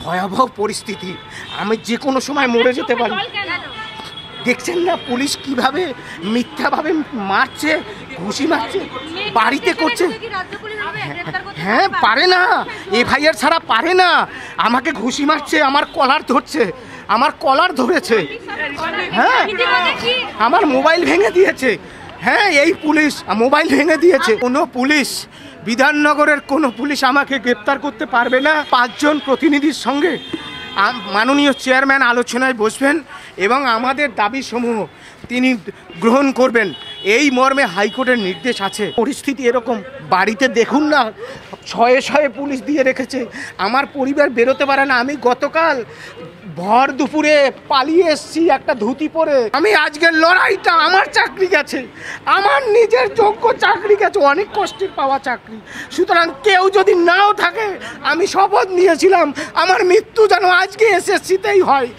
ভয়াবহ পরিস্থিতি, আমি যে কোনো সময় মরে যেতে পারি। দেখছেন না পুলিশ কিভাবে মিথ্যাভাবে মারছে, ঘুষি মারছে, বাড়িতে করছে। হ্যাঁ পারে না, এফআইআর ছাড়া পারে না। আমাকে ঘুষি মারছে, আমার কলার ধরছে, আমার কলার ধরেছে। হ্যাঁ আমার মোবাইল ভেঙে দিয়েছে। হ্যাঁ এই পুলিশ মোবাইল ভেঙে দিয়েছে। কোনো পুলিশ, বিধাননগরের কোনো পুলিশ আমাকে গ্রেপ্তার করতে পারবে না। 5 জন প্রতিনিধির সঙ্গে মাননীয় চেয়ারম্যান আলোচনায় বসবেন এবং আমাদের দাবিসমূহ তিনি গ্রহণ করবেন, এই মর্মে হাইকোর্টের নির্দেশ আছে। পরিস্থিতি এরকম, বাড়িতে দেখুন না শয়ে শয়ে পুলিশ দিয়ে রেখেছে, আমার পরিবার বেরোতে পারে না। আমি গতকাল ভর দুপুরে পালিয়ে এসছি একটা ধুতি পরে। আমি আজকের লড়াইটা, আমার চাকরি গেছে, আমার নিজের যোগ্য চাকরি গেছে, অনেক কষ্টের পাওয়া চাকরি। সুতরাং কেউ যদি নাও থাকে, আমি শপথ নিয়েছিলাম আমার মৃত্যু যেন আজকে এসএসসিতেই হয়।